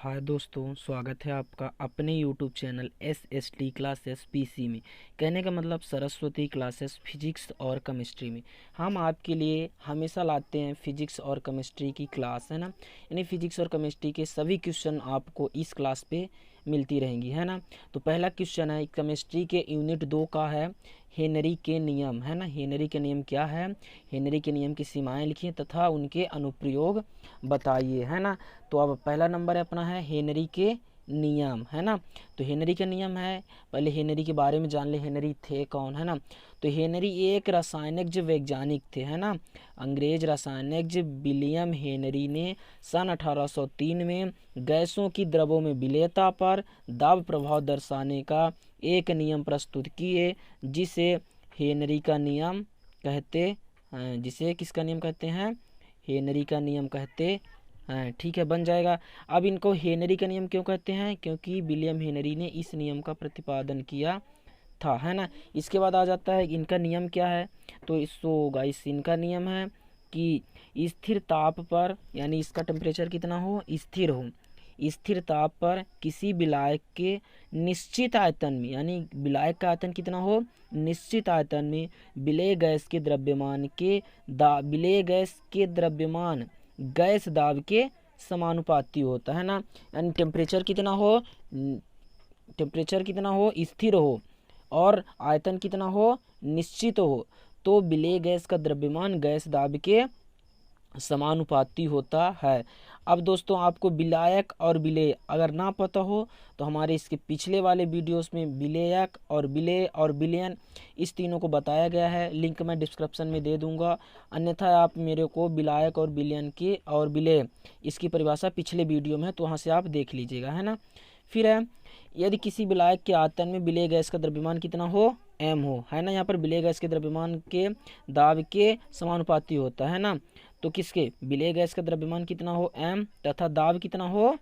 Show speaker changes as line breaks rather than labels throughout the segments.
हाय दोस्तों, स्वागत है आपका अपने YouTube channel SST classes PC में। कहने का मतलब सरस्वती क्लासेस फिजिक्स और केमिस्ट्री में। हम आपके लिए हमेशा लाते हैं फिजिक्स और केमिस्ट्री की क्लास, है ना। यानी फिजिक्स और केमिस्ट्री के सभी क्वेश्चन आपको इस क्लास पे मिलती रहेंगी, है ना। तो पहला क्वेश्चन है केमिस्ट्री के यूनिट 2 का है हेनरी के नियम, है ना। हेनरी के नियम क्या है? हेनरी के नियम की सीमाएं लिखिए तथा उनके अनुप्रयोग बताइए, है ना। तो अब पहला नंबर है अपना है हेनरी के नियम, है ना। तो हेनरी के नियम है, पहले हेनरी के बारे में जान ले, हेनरी थे कौन, है ना। तो हेनरी एक रासायनिक वैज्ञानिक थे, है ना। अंग्रेज रासायनिक विलियम हेनरी ने सन 1803 में गैसों की द्रवों में विलेयता पर दाब प्रभाव दर्शाने का एक नियम प्रस्तुत किए, जिसे हेनरी का नियम कहते हैं। जिसे किसका नियम कहते हैं? हेनरी का नियम कहते हैं। ठीक है, बन जाएगा। अब इनको हेनरी का नियम क्यों कहते हैं? क्योंकि विलियम हेनरी ने इस नियम का प्रतिपादन किया था, है ना। इसके बाद आ जाता है इनका नियम क्या है। तो इसको गाइस इनका नियम है कि स्थिर ताप पर, यानी इसका टेम्परेचर कितना हो? स्थिर हो। स्थिर ताप पर किसी विलायक के निश्चित आयतन में, यानी विलायक का आयतन कितना हो? निश्चित आयतन में विलेय गैस के द्रव्यमान गैस दाब के समानुपाती होता है ना। यानी टेम्परेचर कितना हो? स्थिर हो और आयतन कितना हो? निश्चित हो, तो विलेय गैस का द्रव्यमान गैस दाब के समानुपाती होता है। अब दोस्तों आपको विलायक और विलेय अगर ना पता हो तो हमारे इसके पिछले वाले वीडियोस में विलेयक और विलेय और विलयन इस तीनों को बताया गया है, लिंक मैं डिस्क्रिप्शन में दे दूंगा। अन्यथा आप मेरे को विलायक और विलयन की और विलेय इसकी परिभाषा पिछले वीडियो में है, तो वहाँ से आप देख लीजिएगा, है ना। फिर है यदि किसी विलायक के आयतन में विलेय गैस का द्रव्यमान कितना हो? m हो, है ना। यहाँ पर विलेय गैस के द्रव्यमान के दाब के समानुपाती होता है ना। तो किसके? विलेय गैस का द्रव्यमान कितना हो? m तथा दाब कितना हो?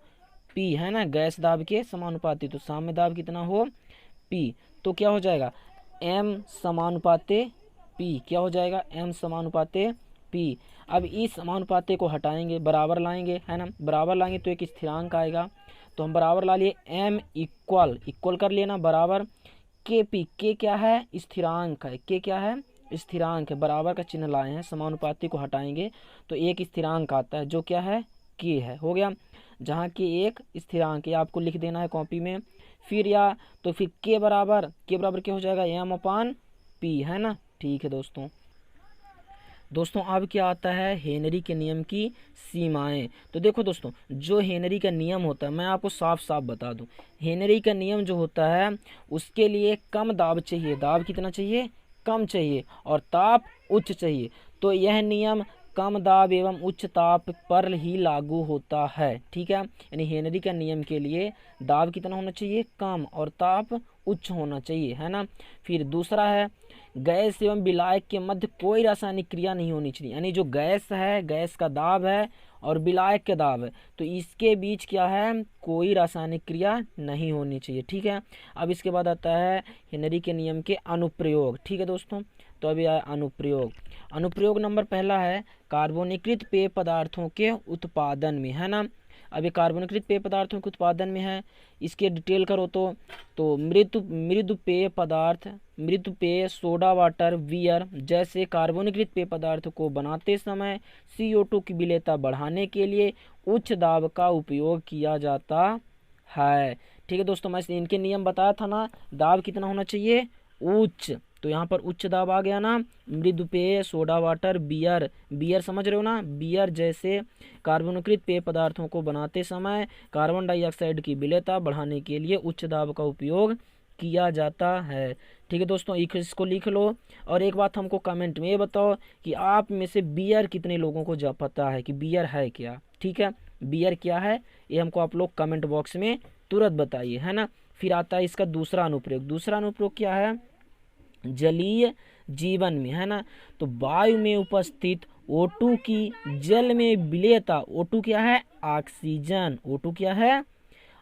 p, है ना। गैस दाब के समानुपाती, तो साम्य दाब कितना हो? p। तो क्या हो जाएगा? m समानुपाते p। क्या हो जाएगा? m समानुपाते p। अब इस समानुपाते को हटाएंगे, बराबर लाएंगे, है ना। बराबर लाएंगे तो एक स्थिरांक आएगा, तो हम बराबर ला लिए m इक्वल कर लेना बराबर के पी। के क्या है? स्थिरांक है। के क्या है? स्थिरांक है। बराबर का चिन्ह लाए हैं, समानुपाती को हटाएंगे तो एक स्थिरांक आता है जो क्या है? के है। हो गया। जहाँ के एक स्थिरांक है आपको लिख देना है कॉपी में। फिर के बराबर क्या हो जाएगा? m अपान पी, है ना। ठीक है दोस्तों अब क्या आता है? हेनरी के नियम की सीमाएं। तो देखो दोस्तों, जो हेनरी का नियम होता है मैं आपको साफ साफ बता दूं, हेनरी का नियम जो होता है उसके लिए कम दाब चाहिए। दाब कितना चाहिए? कम चाहिए, और ताप उच्च चाहिए। तो यह नियम कम दाब एवं उच्च ताप पर ही लागू होता है, ठीक है। यानी हेनरी का नियम के लिए दाब कितना होना चाहिए? कम, और ताप उच्च होना चाहिए, है ना। फिर दूसरा है गैस एवं विलायक के मध्य कोई रासायनिक क्रिया नहीं होनी चाहिए। यानी जो गैस है, गैस का दाब है और विलायक का दाब है, तो इसके बीच क्या है? कोई रासायनिक क्रिया नहीं होनी चाहिए, ठीक है। अब इसके बाद आता है हेनरी के नियम के अनुप्रयोग, ठीक है दोस्तों। तो अभी आया अनुप्रयोग नंबर पहला है कार्बोनिकृत पेय पदार्थों के उत्पादन में, है ना। अब ये कार्बोनिकृत पेय पदार्थों के उत्पादन में है, इसके डिटेल करो तो मृदु पेय सोडा वाटर बियर जैसे कार्बोनिकृत पेय पदार्थ को बनाते समय CO2 की विलेयता बढ़ाने के लिए उच्च दाब का उपयोग किया जाता है, ठीक है दोस्तों। मैं इनके नियम बताया था ना, दाब कितना होना चाहिए? उच्च। तो यहाँ पर उच्च दाब आ गया ना। मृदु पेय सोडा वाटर बियर समझ रहे हो ना। बियर जैसे कार्बोनिकृत पेय पदार्थों को बनाते समय कार्बन डाइऑक्साइड की विलेयता बढ़ाने के लिए उच्च दाब का उपयोग किया जाता है, ठीक है दोस्तों। इसको लिख लो। और एक बात हमको कमेंट में ये बताओ कि आप में से बियर कितने लोगों को पता है कि बियर है क्या, ठीक है। बियर क्या है ये हमको आप लोग कमेंट बॉक्स में तुरंत बताइए, है ना। फिर आता है इसका दूसरा अनुप्रयोग क्या है? जलीय जीवन में, है ना। तो वायु में उपस्थित O2 की जल में विलेयता, O2 क्या है? ऑक्सीजन। O2 क्या है?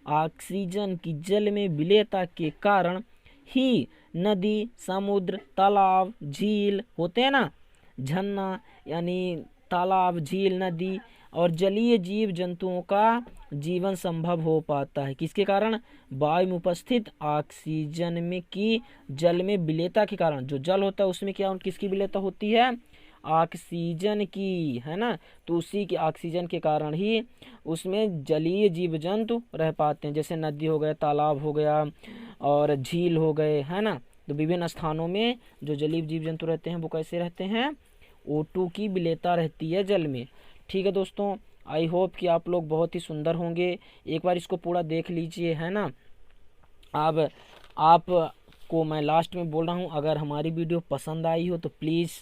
ऑक्सीजन की जल में विलेयता के कारण ही नदी, समुद्र, तालाब, झील होते हैं ना, झरना, यानी तालाब, झील, नदी और जलीय जीव जंतुओं का जीवन संभव हो पाता है किसके कारण? वायु में उपस्थित ऑक्सीजन में की जल में विलेयता के कारण। जो जल होता है उसमें क्या किसकी विलेयता होती है? ऑक्सीजन की, है ना। तो उसी के ऑक्सीजन के कारण ही उसमें जलीय जीव जंतु रह पाते हैं, जैसे नदी हो गया, तालाब हो गया और झील हो गए, है ना। तो विभिन्न स्थानों में जो जलीय जीव जंतु रहते हैं वो कैसे रहते हैं? O2 की विलेयता रहती है जल में। ठीक है दोस्तों, आई होप कि आप लोग बहुत ही सुंदर होंगे। एक बार इसको पूरा देख लीजिए, है ना। अब आपको मैं लास्ट में बोल रहा हूँ, अगर हमारी वीडियो पसंद आई हो तो प्लीज़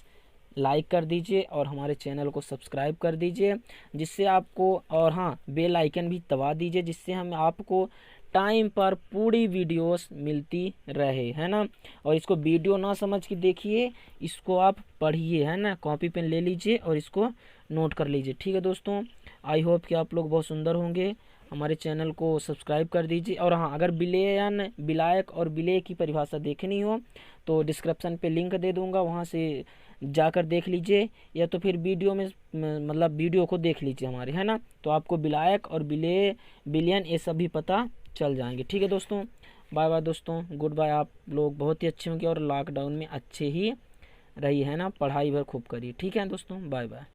लाइक कर दीजिए और हमारे चैनल को सब्सक्राइब कर दीजिए, जिससे आपको, और हाँ, बेल आइकन भी दबा दीजिए, जिससे हम आपको टाइम पर पूरी वीडियोस मिलती रहे, है ना। और इसको वीडियो ना समझ के देखिए, इसको आप पढ़िए, है ना। कॉपी पेन ले लीजिए और इसको नोट कर लीजिए। ठीक है दोस्तों, आई होप कि आप लोग बहुत सुंदर होंगे। हमारे चैनल को सब्सक्राइब कर दीजिए। और हाँ, अगर विलयन, विलायक और विलेय की परिभाषा देखनी हो तो डिस्क्रिप्शन पे लिंक दे दूंगा, वहाँ से जाकर देख लीजिए, या तो फिर वीडियो में मतलब वीडियो को देख लीजिए हमारे, है ना। तो आपको विलायक और विलेय, विलयन, ये सब भी पता चल जाएंगे। ठीक है दोस्तों, बाय बाय दोस्तों, गुड बाय। आप लोग बहुत ही अच्छे होंगे और लॉकडाउन में अच्छे ही रहिए, है ना। पढ़ाई भर खूब करिए। ठीक है दोस्तों, बाय बाय।